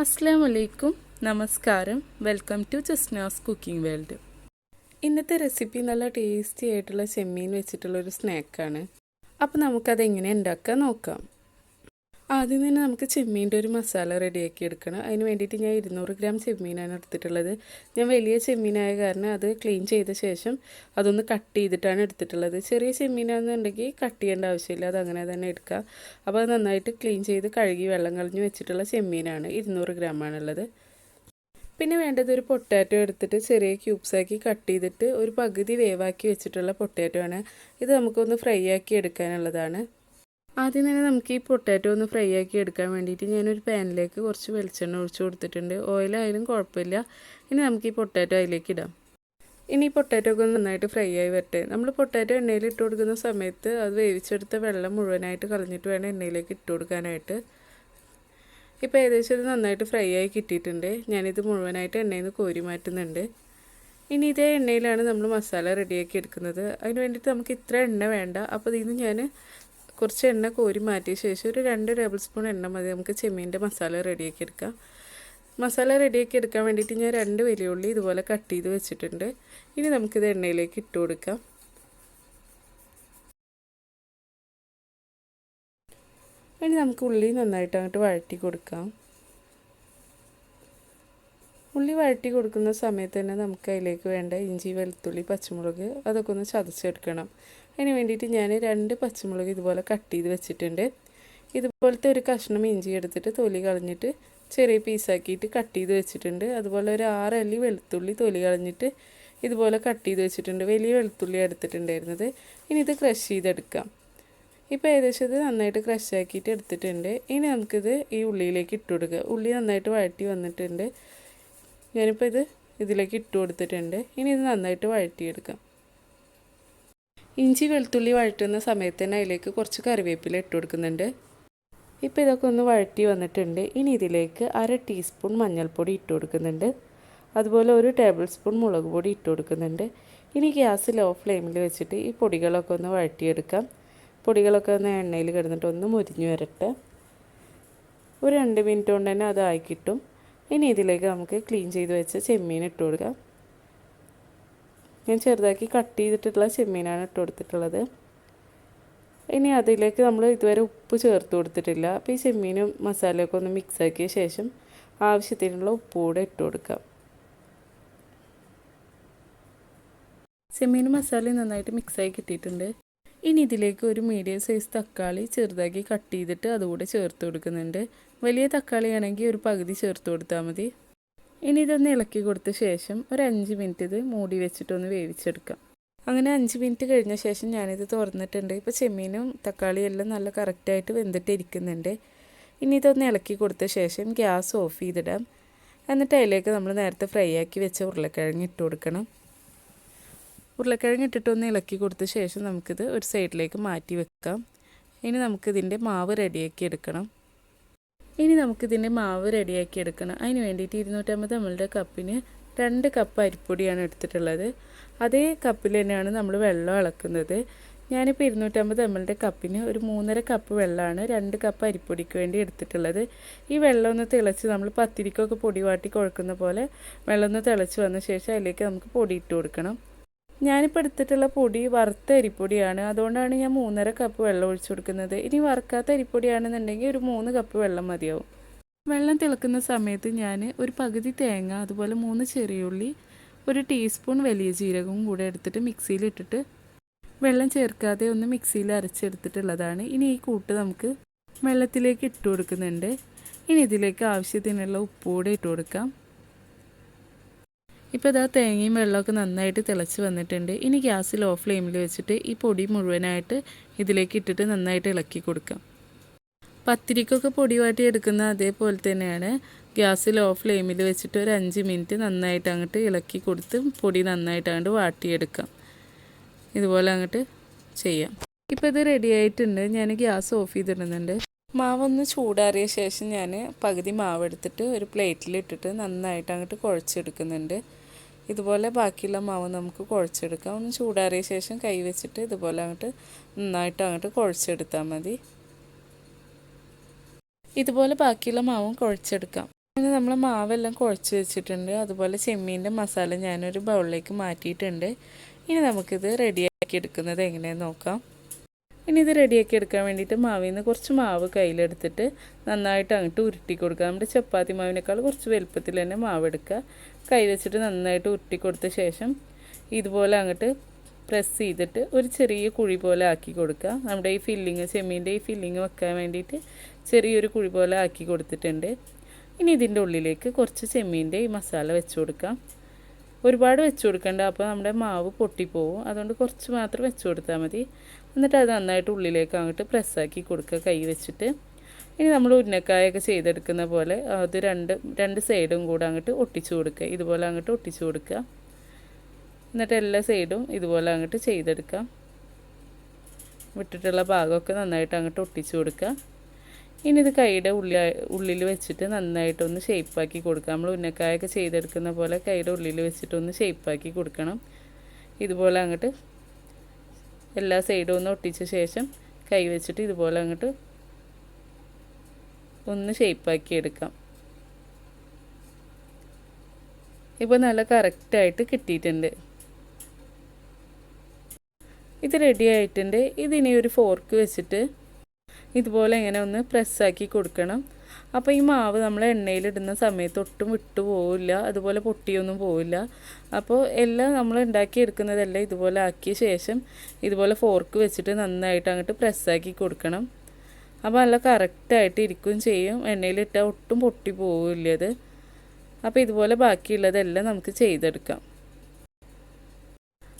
അസ്സലാമലൈക്കും, നമസ്കാരം. Welcome to Jasna's cooking world. ഇന്നത്തെ റെസിപ്പി നല്ല ടേസ്റ്റി ആയിട്ടുള്ള ചെമ്മീൻ വെച്ചിട്ടുള്ളൊരു സ്നാക്കാണ്. അപ്പോൾ നമുക്കതെങ്ങനെ ഉണ്ടാക്കാൻ നോക്കാം. ആദ്യം തന്നെ നമുക്ക് ചെമ്മീൻ്റെ ഒരു മസാല റെഡിയാക്കി എടുക്കണം. അതിന് വേണ്ടിയിട്ട് ഞാൻ 200 ഗ്രാം ചെമ്മീനാണ് എടുത്തിട്ടുള്ളത്. ഞാൻ വലിയ ചെമ്മീനായ കാരണം അത് ക്ലീൻ ചെയ്ത ശേഷം അതൊന്ന് കട്ട് ചെയ്തിട്ടാണ് എടുത്തിട്ടുള്ളത്. ചെറിയ ചെമ്മീനാണെന്നുണ്ടെങ്കിൽ കട്ട് ചെയ്യേണ്ട ആവശ്യമില്ല, അതങ്ങനെ തന്നെ എടുക്കുക. അപ്പോൾ അത് നന്നായിട്ട് ക്ലീൻ ചെയ്ത് കഴുകി വെള്ളം കളഞ്ഞ് വെച്ചിട്ടുള്ള ചെമ്മീനാണ്. 200 ഗ്രാമാണുള്ളത്. പിന്നെ വേണ്ടത് ഒരു പൊട്ടാറ്റോ എടുത്തിട്ട് ചെറിയ ക്യൂബ്സാക്കി കട്ട് ചെയ്തിട്ട് ഒരു പകുതി വേവാക്കി വെച്ചിട്ടുള്ള പൊട്ടാറ്റോ ആണ്. ഇത് നമുക്കൊന്ന് ഫ്രൈ ആക്കി എടുക്കാനുള്ളതാണ്. ആദ്യം തന്നെ നമുക്ക് ഈ പൊട്ടാറ്റോ ഒന്ന് ഫ്രൈ ആക്കി എടുക്കാൻ വേണ്ടിയിട്ട് ഞാനൊരു പാനിലേക്ക് കുറച്ച് വെളിച്ചെണ്ണ ഒഴിച്ചു കൊടുത്തിട്ടുണ്ട്. ഓയിലായാലും കുഴപ്പമില്ല. ഇനി നമുക്ക് ഈ പൊട്ടാറ്റോ അതിലേക്ക് ഇടാം. ഇനി ഈ പൊട്ടാറ്റോ ഒക്കെ നന്നായിട്ട് ഫ്രൈ ആയി വരട്ടെ. നമ്മൾ പൊട്ടാറ്റോ എണ്ണയിൽ ഇട്ട് കൊടുക്കുന്ന സമയത്ത് അത് വേവിച്ചെടുത്ത വെള്ളം മുഴുവനായിട്ട് കളഞ്ഞിട്ട് വേണം എണ്ണയിലേക്ക് ഇട്ട് കൊടുക്കാനായിട്ട്. ഇപ്പോൾ ഏകദേശം ഇത് നന്നായിട്ട് ഫ്രൈ ആയി കിട്ടിയിട്ടുണ്ട്. ഞാനിത് മുഴുവനായിട്ട് എണ്ണയിൽ നിന്ന് കോരി മാറ്റുന്നുണ്ട്. ഇനി ഇതേ എണ്ണയിലാണ് നമ്മൾ മസാല റെഡിയാക്കി എടുക്കുന്നത്. അതിന് വേണ്ടിയിട്ട് നമുക്ക് ഇത്ര എണ്ണ വേണ്ട. അപ്പോൾ ഇതിന് ഞാൻ കുറച്ച് എണ്ണ കോരി മാറ്റിയ ശേഷം ഒരു 2 ടേബിൾ സ്പൂൺ എണ്ണ മതി നമുക്ക് ചെമ്മീൻ്റെ മസാല റെഡിയാക്കി എടുക്കാം. മസാല റെഡിയാക്കി എടുക്കാൻ വേണ്ടിയിട്ട് ഞാൻ 2 വലിയ ഉള്ളി ഇതുപോലെ കട്ട് ചെയ്ത് വെച്ചിട്ടുണ്ട്. ഇനി നമുക്കിത് എണ്ണയിലേക്ക് ഇട്ട് കൊടുക്കാം. ഇനി നമുക്ക് ഉള്ളി നന്നായിട്ട് അങ്ങോട്ട് വഴറ്റി കൊടുക്കാം. ഉള്ളി വഴറ്റി കൊടുക്കുന്ന സമയത്ത് തന്നെ നമുക്ക് അതിലേക്ക് വേണ്ട ഇഞ്ചി, വെളുത്തുള്ളി, പച്ചമുളക് അതൊക്കെ ഒന്ന് ചതച്ചെടുക്കണം. അതിന് വേണ്ടിയിട്ട് ഞാൻ 2 പച്ചമുളക് ഇതുപോലെ കട്ട് ചെയ്ത് വെച്ചിട്ടുണ്ട്. ഇതുപോലത്തെ ഒരു കഷ്ണം ഇഞ്ചി എടുത്തിട്ട് തൊലി കളഞ്ഞിട്ട് ചെറിയ പീസാക്കിയിട്ട് കട്ട് ചെയ്ത് വെച്ചിട്ടുണ്ട്. അതുപോലെ ഒരു 6 അല്ലി വെളുത്തുള്ളി തൊലി കളഞ്ഞിട്ട് ഇതുപോലെ കട്ട് ചെയ്ത് വെച്ചിട്ടുണ്ട്. വലിയ വെളുത്തുള്ളി എടുത്തിട്ടുണ്ടായിരുന്നത്. ഇനി ഇത് ക്രഷ് ചെയ്തെടുക്കാം. ഇപ്പോൾ ഏകദേശം ഇത് നന്നായിട്ട് ക്രഷ് ആക്കിയിട്ട് എടുത്തിട്ടുണ്ട്. ഇനി നമുക്കിത് ഈ ഉള്ളിയിലേക്ക് ഇട്ട് കൊടുക്കുക. ഉള്ളി നന്നായിട്ട് വഴറ്റി വന്നിട്ടുണ്ട്. ഞാനിപ്പോൾ ഇതിലേക്ക് ഇട്ട് കൊടുത്തിട്ടുണ്ട്. ഇനി ഇത് നന്നായിട്ട് വഴറ്റിയെടുക്കാം. ഇഞ്ചി വെളുത്തുള്ളി വഴറ്റുന്ന സമയത്ത് തന്നെ അതിലേക്ക് കുറച്ച് കറിവേപ്പില ഇട്ട് കൊടുക്കുന്നുണ്ട്. ഇപ്പോൾ ഇതൊക്കെ ഒന്ന് വഴറ്റി വന്നിട്ടുണ്ട്. ഇനി ഇതിലേക്ക് 1/2 ടീസ്പൂൺ മഞ്ഞൾപ്പൊടി ഇട്ട് കൊടുക്കുന്നുണ്ട്. അതുപോലെ 1 ടേബിൾ സ്പൂൺ മുളക് പൊടി ഇട്ട് കൊടുക്കുന്നുണ്ട്. ഇനി ഗ്യാസ് ലോ ഫ്ലെയിമിൽ വെച്ചിട്ട് ഈ പൊടികളൊക്കെ ഒന്ന് വഴറ്റിയെടുക്കാം. പൊടികളൊക്കെ ഒന്ന് എണ്ണയിൽ കിടന്നിട്ട് ഒന്ന് മുരിഞ്ഞു വരട്ടെ. ഒരു 2 മിനിറ്റ് കൊണ്ട് തന്നെ അതായി കിട്ടും. ഇനി ഇതിലേക്ക് നമുക്ക് ക്ലീൻ ചെയ്ത് വെച്ച ചെമ്മീൻ ഇട്ട് കൊടുക്കാം. ഞാൻ ചെറുതാക്കി കട്ട് ചെയ്തിട്ടുള്ള ചെമ്മീനാണ് ഇട്ട് കൊടുത്തിട്ടുള്ളത്. ഇനി അതിലേക്ക് നമ്മൾ ഇതുവരെ ഉപ്പ് ചേർത്ത് കൊടുത്തിട്ടില്ല. അപ്പോൾ ഈ ചെമ്മീനും മസാലയൊക്കെ ഒന്ന് മിക്സ് ആക്കിയ ശേഷം ആവശ്യത്തിനുള്ള ഉപ്പ് കൂടെ ഇട്ട് കൊടുക്കാം. ചെമ്മീനും മസാലയും നന്നായിട്ട് മിക്സായി കിട്ടിയിട്ടുണ്ട്. ഇനി ഇതിലേക്ക് ഒരു മീഡിയം സൈസ് തക്കാളി ചെറുതാക്കി കട്ട് ചെയ്തിട്ട് അതുകൂടെ ചേർത്ത് കൊടുക്കുന്നുണ്ട്. വലിയ തക്കാളി ആണെങ്കിൽ ഒരു പകുതി ചേർത്ത് കൊടുത്താൽ മതി. ഇനി ഇതൊന്ന് ഇളക്കി കൊടുത്ത ശേഷം ഒരു 5 മിനിറ്റ് ഇത് മൂടി വെച്ചിട്ടൊന്ന് വേവിച്ചെടുക്കാം. അങ്ങനെ 5 മിനിറ്റ് കഴിഞ്ഞ ശേഷം ഞാനിത് തുറന്നിട്ടുണ്ട്. ഇപ്പോൾ ചെമ്മീനും തക്കാളിയും എല്ലാം നല്ല കറക്റ്റായിട്ട് വെന്തിട്ടിരിക്കുന്നുണ്ട്. ഇനി ഇതൊന്ന് ഇളക്കി കൊടുത്ത ശേഷം ഗ്യാസ് ഓഫ് ചെയ്തിടാം. എന്നിട്ട് അതിലേക്ക് നമ്മൾ നേരത്തെ ഫ്രൈ ആക്കി വെച്ച ഉരുളക്കിഴങ്ങ് ഇട്ട് കൊടുക്കണം. ഉരുളക്കിഴങ്ങ് ഇട്ടിട്ടൊന്ന് ഇളക്കി കൊടുത്ത ശേഷം നമുക്കിത് ഒരു സൈഡിലേക്ക് മാറ്റി വെക്കാം. ഇനി നമുക്കിതിൻ്റെ മാവ് റെഡിയാക്കി എടുക്കണം. അതിന് വേണ്ടിയിട്ട് 250 ml കപ്പിന് 2 കപ്പ് അരിപ്പൊടിയാണ് എടുത്തിട്ടുള്ളത്. അതേ കപ്പിൽ തന്നെയാണ് നമ്മൾ വെള്ളം അളക്കുന്നത്. ഞാനിപ്പോൾ 250 ml കപ്പിന് ഒരു 3.5 കപ്പ് വെള്ളമാണ് 2 കപ്പ് അരിപ്പൊടിക്ക് വേണ്ടി എടുത്തിട്ടുള്ളത്. ഈ വെള്ളം ഒന്ന് തിളച്ച് നമ്മൾ പത്തിരിക്കൊക്കെ പൊടി വാട്ടി കുഴക്കുന്ന പോലെ വെള്ളം ഒന്ന് തിളച്ച് വന്ന ശേഷം അതിലേക്ക് നമുക്ക് പൊടി ഇട്ട് കൊടുക്കണം. ഞാനിപ്പോൾ എടുത്തിട്ടുള്ള പൊടി വറുത്ത അരിപ്പൊടിയാണ്. അതുകൊണ്ടാണ് ഞാൻ 3.5 കപ്പ് വെള്ളം ഒഴിച്ചു കൊടുക്കുന്നത്. ഇനി വറുക്കാത്ത അരിപ്പൊടിയാണെന്നുണ്ടെങ്കിൽ ഒരു 3 കപ്പ് വെള്ളം മതിയാവും. വെള്ളം തിളക്കുന്ന സമയത്ത് ഞാൻ ഒരു പകുതി തേങ്ങ, അതുപോലെ 3 ചെറിയുള്ളി, 1 ടീസ്പൂൺ വലിയ ജീരകവും കൂടെ എടുത്തിട്ട് മിക്സിയിലിട്ടിട്ട് വെള്ളം ചേർക്കാതെ ഒന്ന് മിക്സിയിൽ അരച്ചെടുത്തിട്ടുള്ളതാണ്. ഇനി ഈ കൂട്ട് നമുക്ക് വെള്ളത്തിലേക്ക് ഇട്ട് കൊടുക്കുന്നുണ്ട്. ഇനി ഇതിലേക്ക് ആവശ്യത്തിനുള്ള ഉപ്പ് കൂടെ ഇട്ട് കൊടുക്കാം. ഇപ്പോൾ ഇതാ തേങ്ങയും വെള്ളമൊക്കെ നന്നായിട്ട് തിളച്ച് വന്നിട്ടുണ്ട്. ഇനി ഗ്യാസ് ലോ ഫ്ലെയിമിൽ വെച്ചിട്ട് ഈ പൊടി മുഴുവനായിട്ട് ഇതിലേക്ക് ഇട്ടിട്ട് നന്നായിട്ട് ഇളക്കി കൊടുക്കാം. പത്തിരിക്കൊക്കെ പൊടി വാട്ടി എടുക്കുന്ന അതേപോലെ തന്നെയാണ് ഗ്യാസ് ലോ ഫ്ലെയിമിൽ വെച്ചിട്ട് ഒരു 5 മിനിറ്റ് നന്നായിട്ട് അങ്ങോട്ട് ഇളക്കി കൊടുത്ത് പൊടി നന്നായിട്ട് അങ്ങോട്ട് വാട്ടിയെടുക്കാം. ഇതുപോലെ അങ്ങോട്ട് ചെയ്യാം. ഇപ്പോൾ ഇത് റെഡി ആയിട്ടുണ്ട്. ഞാൻ ഗ്യാസ് ഓഫ് ചെയ്തിടുന്നുണ്ട്. മാവൊന്ന് ചൂടാറിയ ശേഷം ഞാൻ പകുതി മാവ് എടുത്തിട്ട് ഒരു പ്ലേറ്റിലിട്ടിട്ട് നന്നായിട്ട് അങ്ങോട്ട് കുഴച്ചെടുക്കുന്നുണ്ട്. ഇതുപോലെ ബാക്കിയുള്ള മാവ് നമുക്ക് കുഴച്ചെടുക്കാം. ഒന്ന് ചൂടാറിയ ശേഷം കൈ വെച്ചിട്ട് ഇതുപോലെ അങ്ങോട്ട് നന്നായിട്ട് അങ്ങോട്ട് കുഴച്ചെടുത്താൽ മതി. ഇതുപോലെ ബാക്കിയുള്ള മാവും കുഴച്ചെടുക്കാം. അങ്ങനെ നമ്മൾ മാവെല്ലാം കുഴച്ച് വെച്ചിട്ടുണ്ട്. അതുപോലെ ചെമ്മീൻ്റെ മസാല ഞാനൊരു ബൗളിലേക്ക് മാറ്റിയിട്ടുണ്ട്. ഇനി നമുക്കിത് റെഡിയാക്കി എടുക്കുന്നത് എങ്ങനെയാണെന്ന് നോക്കാം. ഇനി ഇത് റെഡിയാക്കി എടുക്കാൻ വേണ്ടിയിട്ട് മാവിൽ നിന്ന് കുറച്ച് മാവ് കയ്യിലെടുത്തിട്ട് നന്നായിട്ട് അങ്ങോട്ട് ഉരുട്ടി കൊടുക്കുക. നമ്മുടെ ചപ്പാത്തി മാവിനേക്കാൾ കുറച്ച് വലുപ്പത്തിൽ തന്നെ മാവ് എടുക്കുക. കൈ വെച്ചിട്ട് നന്നായിട്ട് ഉരുട്ടി കൊടുത്ത ശേഷം ഇതുപോലെ അങ്ങോട്ട് പ്രസ് ചെയ്തിട്ട് ഒരു ചെറിയ കുഴി പോലെ ആക്കി കൊടുക്കുക. നമ്മുടെ ഈ ഫില്ലിങ്, ചെമ്മീൻ്റെ ഈ ഫില്ലിങ് വെക്കാൻ വേണ്ടിയിട്ട് ചെറിയൊരു കുഴി പോലെ ആക്കി കൊടുത്തിട്ടുണ്ട്. ഇനി ഇതിൻ്റെ ഉള്ളിലേക്ക് കുറച്ച് ചെമ്മീൻ്റെ ഈ മസാല വെച്ച് കൊടുക്കാം. ഒരുപാട് വെച്ച് കൊടുക്കണ്ട, അപ്പോൾ നമ്മുടെ മാവ് പൊട്ടിപ്പോവും. അതുകൊണ്ട് കുറച്ച് മാത്രം വെച്ച് കൊടുത്താൽ മതി. എന്നിട്ട് അത് നന്നായിട്ട് ഉള്ളിലേക്ക് അങ്ങോട്ട് പ്രസ്സാക്കി കൊടുക്കുക കൈ വെച്ചിട്ട്. ഇനി നമ്മൾ ഉന്നക്കായൊക്കെ ചെയ്തെടുക്കുന്ന പോലെ അത് രണ്ട് സൈഡും കൂടെ അങ്ങോട്ട് ഒട്ടിച്ചു കൊടുക്കുക. ഇതുപോലെ അങ്ങോട്ട് ഒട്ടിച്ചു കൊടുക്കുക. എന്നിട്ട് എല്ലാ സൈഡും ഇതുപോലെ അങ്ങോട്ട് ചെയ്തെടുക്കാം. വിട്ടിട്ടുള്ള ഭാഗമൊക്കെ നന്നായിട്ട് അങ്ങോട്ട് ഒട്ടിച്ചു കൊടുക്കുക. ഇനി ഇത് കൈയുടെ ഉള്ളിൽ വെച്ചിട്ട് നന്നായിട്ടൊന്ന് ഷേപ്പാക്കി കൊടുക്കുക. നമ്മൾ ഉന്നക്കായൊക്കെ ചെയ്തെടുക്കുന്ന പോലെ കൈയുടെ ഉള്ളിൽ വെച്ചിട്ടൊന്ന് ഷേപ്പാക്കി കൊടുക്കണം. ഇതുപോലെ അങ്ങോട്ട് എല്ലാ സൈഡും ഒന്ന് ഒട്ടിച്ച ശേഷം കൈ വെച്ചിട്ട് ഇതുപോലെ അങ്ങോട്ട് ഒന്ന് ഷേപ്പാക്കി എടുക്കാം. ഇപ്പോൾ നല്ല കറക്റ്റായിട്ട് കിട്ടിയിട്ടുണ്ട്. ഇത് റെഡി ആയിട്ടുണ്ട്. ഇതിനി ഒരു ഫോർക്ക് വെച്ചിട്ട് ഇതുപോലെ ഇങ്ങനെ ഒന്ന് പ്രസ്സാക്കി കൊടുക്കണം. അപ്പോൾ ഈ മാവ് നമ്മൾ എണ്ണയിലിടുന്ന സമയത്ത് ഒട്ടും വിട്ടു പോവില്ല, അതുപോലെ പൊട്ടിയൊന്നും പോവില്ല. അപ്പോൾ എല്ലാം നമ്മൾ ഉണ്ടാക്കിയെടുക്കുന്നതെല്ലാം ഇതുപോലെ ആക്കിയ ശേഷം ഇതുപോലെ ഫോർക്ക് വെച്ചിട്ട് നന്നായിട്ട് അങ്ങോട്ട് പ്രസ്സാക്കി കൊടുക്കണം. അപ്പോൾ നല്ല കറക്റ്റായിട്ട് ഇരിക്കുകയും ചെയ്യും. എണ്ണയിലിട്ടാൽ ഒട്ടും പൊട്ടി പോവില്ല അത്. അപ്പോൾ ഇതുപോലെ ബാക്കിയുള്ളതെല്ലാം നമുക്ക് ചെയ്തെടുക്കാം.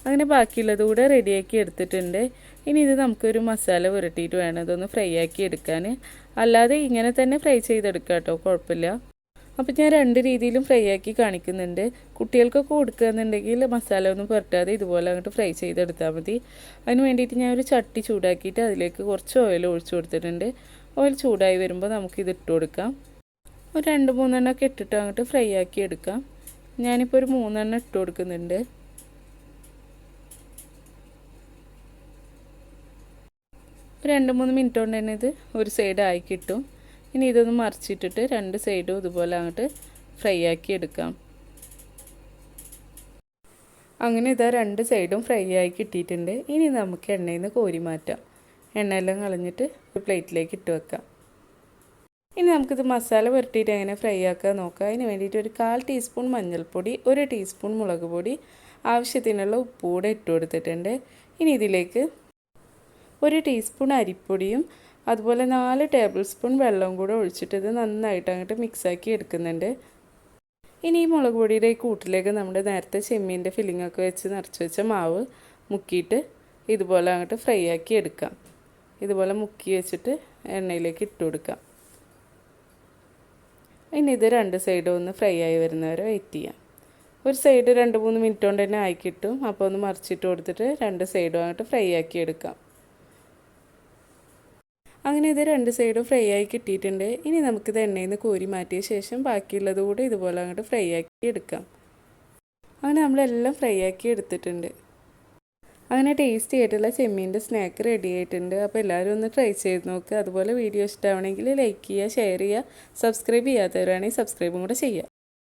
അങ്ങനെ ബാക്കിയുള്ളത് കൂടെ റെഡിയാക്കി എടുത്തിട്ടുണ്ട്. ഇനി ഇത് നമുക്കൊരു മസാല പുരട്ടിയിട്ട് വേണം ഇതൊന്ന് ഫ്രൈ ആക്കി എടുക്കാൻ. അല്ലാതെ ഇങ്ങനെ തന്നെ ഫ്രൈ ചെയ്തെടുക്കാം കേട്ടോ, കുഴപ്പമില്ല. അപ്പോൾ ഞാൻ രണ്ട് രീതിയിലും ഫ്രൈ ആക്കി കാണിക്കുന്നുണ്ട്. കുട്ടികൾക്കൊക്കെ കൊടുക്കുകയെന്നുണ്ടെങ്കിൽ മസാല ഒന്നും പുരട്ടാതെ ഇതുപോലെ അങ്ങോട്ട് ഫ്രൈ ചെയ്തെടുത്താൽ മതി. അതിന് വേണ്ടിയിട്ട് ഞാൻ ഒരു ചട്ടി ചൂടാക്കിയിട്ട് അതിലേക്ക് കുറച്ച് ഓയിൽ ഒഴിച്ചു കൊടുത്തിട്ടുണ്ട്. ഓയിൽ ചൂടായി വരുമ്പോൾ നമുക്കിത് ഇട്ട് കൊടുക്കാം. ഒരു 2-3 എണ്ണമൊക്കെ ഇട്ടിട്ട് അങ്ങോട്ട് ഫ്രൈ ആക്കി എടുക്കാം. ഞാനിപ്പോൾ ഒരു 3 എണ്ണം ഇട്ട് കൊടുക്കുന്നുണ്ട്. 2-3 മിനിറ്റ് കൊണ്ട് തന്നെ ഇത് ഒരു സൈഡ് ആയി കിട്ടും. ഇനി ഇതൊന്ന് മറിച്ചിട്ടിട്ട് 2 സൈഡും ഇതുപോലെ അങ്ങോട്ട് ഫ്രൈ ആക്കി എടുക്കാം. അങ്ങനെ ഇതാ 2 സൈഡും ഫ്രൈ ആയി കിട്ടിയിട്ടുണ്ട്. ഇനി നമുക്ക് എണ്ണയിൽ നിന്ന് കോരി മാറ്റാം. എണ്ണയെല്ലാം കളഞ്ഞിട്ട് ഒരു പ്ലേറ്റിലേക്ക് ഇട്ട് വെക്കാം. ഇനി നമുക്കിത് മസാല പുരട്ടിയിട്ട് എങ്ങനെ ഫ്രൈ ആക്കാൻ നോക്കാം. അതിന് വേണ്ടിയിട്ട് ഒരു 1/4 ടീസ്പൂൺ മഞ്ഞൾപ്പൊടി, 1 ടീസ്പൂൺ മുളക് പൊടി, ആവശ്യത്തിനുള്ള ഉപ്പ് കൂടെ ഇട്ട് കൊടുത്തിട്ടുണ്ട്. ഇനി ഇതിലേക്ക് 1 ടീസ്പൂൺ അരിപ്പൊടിയും അതുപോലെ 4 ടേബിൾ സ്പൂൺ വെള്ളവും കൂടെ ഒഴിച്ചിട്ട് ഇത് നന്നായിട്ട് അങ്ങോട്ട് മിക്സാക്കി എടുക്കുന്നുണ്ട്. ഇനി ഈ മുളക് പൊടിയുടെ ഈ കൂട്ടിലേക്ക് നമ്മുടെ നേരത്തെ ചെമ്മീൻ്റെ ഫില്ലിങ്ങൊക്കെ വെച്ച് നിറച്ച് വെച്ച മാവ് മുക്കിയിട്ട് ഇതുപോലെ അങ്ങോട്ട് ഫ്രൈ ആക്കി എടുക്കാം. ഇതുപോലെ മുക്കി വെച്ചിട്ട് എണ്ണയിലേക്ക് ഇട്ട് കൊടുക്കാം. ഇനി ഇത് 2 സൈഡും ഒന്ന് ഫ്രൈ ആയി വരുന്നവരെ വെയിറ്റ് ചെയ്യാം. ഒരു സൈഡ് 2-3 മിനിറ്റ് കൊണ്ട് തന്നെ ആയി കിട്ടും. അപ്പോൾ ഒന്ന് മറിച്ചിട്ട് കൊടുത്തിട്ട് 2 സൈഡും അങ്ങോട്ട് ഫ്രൈ ആക്കി എടുക്കാം. അങ്ങനെ ഇത് 2 സൈഡും ഫ്രൈ ആയി കിട്ടിയിട്ടുണ്ട്. ഇനി നമുക്കിത് എണ്ണയിൽ നിന്ന് കോരി മാറ്റിയ ശേഷം ബാക്കിയുള്ളത് കൂടെ ഇതുപോലെ അങ്ങോട്ട് ഫ്രൈ ആക്കി എടുക്കാം. അങ്ങനെ നമ്മളെല്ലാം ഫ്രൈ ആക്കി എടുത്തിട്ടുണ്ട്. അങ്ങനെ ടേസ്റ്റി ആയിട്ടുള്ള ചെമ്മീൻ്റെ സ്നാക്ക് റെഡി ആയിട്ടുണ്ട്. അപ്പോൾ എല്ലാവരും ഒന്ന് ട്രൈ ചെയ്ത് നോക്കുക. അതുപോലെ വീഡിയോ ഇഷ്ടമാണെങ്കിൽ ലൈക്ക് ചെയ്യുക, ഷെയർ ചെയ്യുക, സബ്സ്ക്രൈബ് ചെയ്യാത്തവരാണെങ്കിൽ സബ്സ്ക്രൈബും കൂടെ ചെയ്യുക.